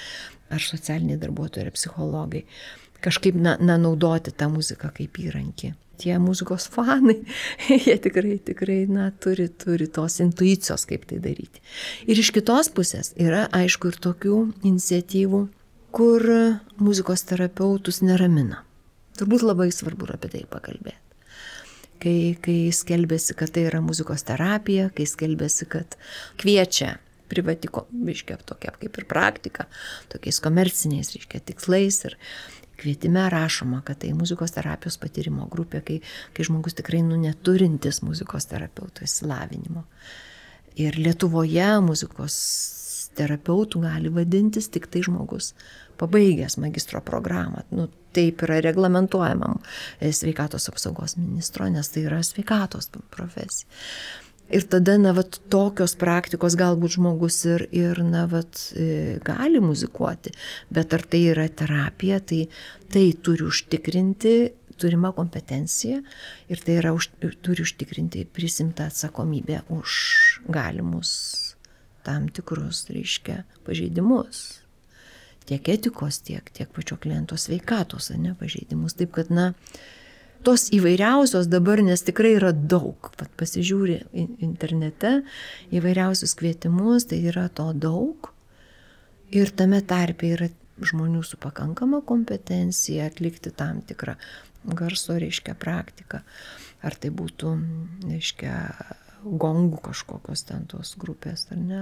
ar socialiniai darbuotojai, ar psichologai. Kažkaip naudoti tą muziką kaip įrankį. Tie muzikos fanai, jie tikrai, turi tos intuicijos, kaip tai daryti. Ir iš kitos pusės yra, aišku, ir tokių iniciatyvų, kur muzikos terapeutus neramina. Turbūt labai svarbu apie tai pakalbėti. Kai skelbėsi, kad tai yra muzikos terapija, kai skelbėsi, kad kviečia privati, tokia kaip ir praktika, tokiais komerciniais, tikslais, ir kvietime rašoma, kad tai muzikos terapijos patyrimo grupė, kai žmogus tikrai neturintis muzikos terapeuto išsilavinimo. Ir Lietuvoje muzikos terapeutų gali vadintis tik tai žmogus pabaigęs magistro programą. Taip yra reglamentuojama sveikatos apsaugos ministro, nes tai yra sveikatos profesija. Ir tada, tokios praktikos galbūt žmogus ir gali muzikuoti, bet ar tai yra terapija, tai turi užtikrinti turimą kompetenciją ir tai turi užtikrinti prisimtą atsakomybę už galimus tam tikrus, pažeidimus. Tiek etikos, tiek pačio kliento sveikatos, pažeidimus. Taip kad, tos įvairiausios dabar, nes tikrai yra daug. Pasižiūri internete įvairiausius kvietimus, tai yra to daug. Ir tame tarpe yra žmonių su pakankama kompetencija atlikti tam tikrą garso, praktiką. Ar tai būtų, gongų kažkokios ten tos grupės, ar ne?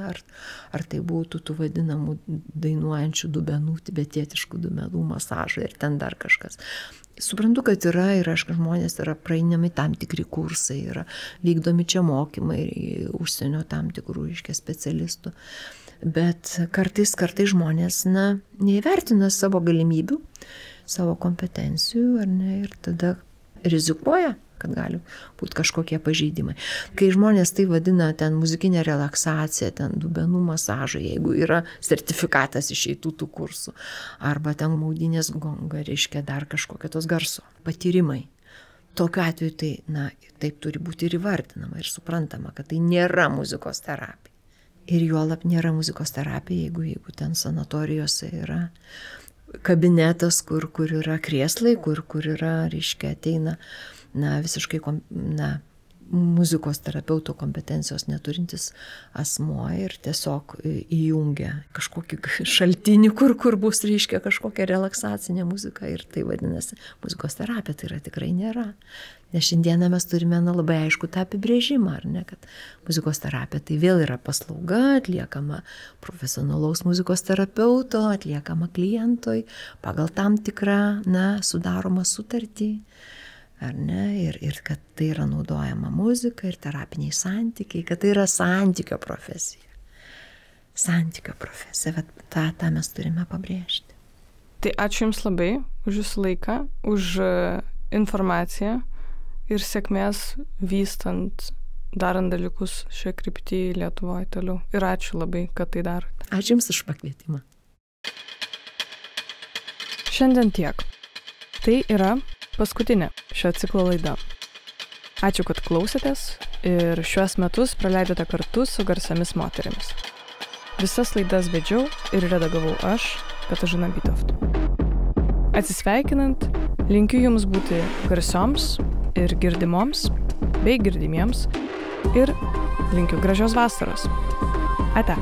Ar tai būtų tų vadinamų dainuojančių dubenų, tibetietiškų dubenų masažai ir ten dar kažkas. Suprantu, kad yra ir žmonės yra praeinami tam tikri kursai, yra vykdomi čia mokymai užsienio tam tikrų specialistų. Bet kartais žmonės neįvertina savo galimybių, savo kompetencijų, ar ne, ir tada rizikuoja, kad gali būti kažkokie pažeidimai. Kai žmonės tai vadina ten muzikinė relaksacija, ten dubenų masažai, jeigu yra sertifikatas išeitų tų kursų, arba ten maudynės gonga, dar kažkokie tos garso patyrimai. Tokiu atveju tai, taip turi būti ir įvardinama, ir suprantama, kad tai nėra muzikos terapija. Ir juolab nėra muzikos terapija, jeigu ten sanatorijose yra kabinetas, kur yra krėslai, kur yra, ateina visiškai muzikos terapeuto kompetencijos neturintis asmuo ir tiesiog įjungia kažkokį šaltinį, kur bus, kažkokia relaksacinė muzika, ir tai vadinasi muzikos terapija, tai yra tikrai nėra. Nes šiandieną mes turime labai aišku tą apibrėžimą, ar ne, kad muzikos terapija tai vėl yra paslauga, atliekama profesionalaus muzikos terapeuto, atliekama klientoj pagal tam tikrą, sudaromą sutartį. Ar ne, ir kad tai yra naudojama muzika ir terapiniai santykiai, kad tai yra santykio profesija. Santykio profesija, tą mes turime pabrėžti. Tai ačiū Jums labai už Jūsų laiką, už informaciją ir sėkmės vystant, darant dalykus šią kryptį Lietuvoje toliau. Ir ačiū labai, kad tai darote. Ačiū Jums už pakvietimą. Šiandien tiek. Tai yra paskutinė šio ciklo laida. Ačiū, kad klausėtės ir šiuos metus praleidote kartu su garsiamis moterimis. Visas laidas vedžiau ir redagavau aš, Katažina Bytovt. Atsisveikinant, linkiu Jums būti garsioms ir girdimoms bei girdimiems ir linkiu gražios vasaros. Ate.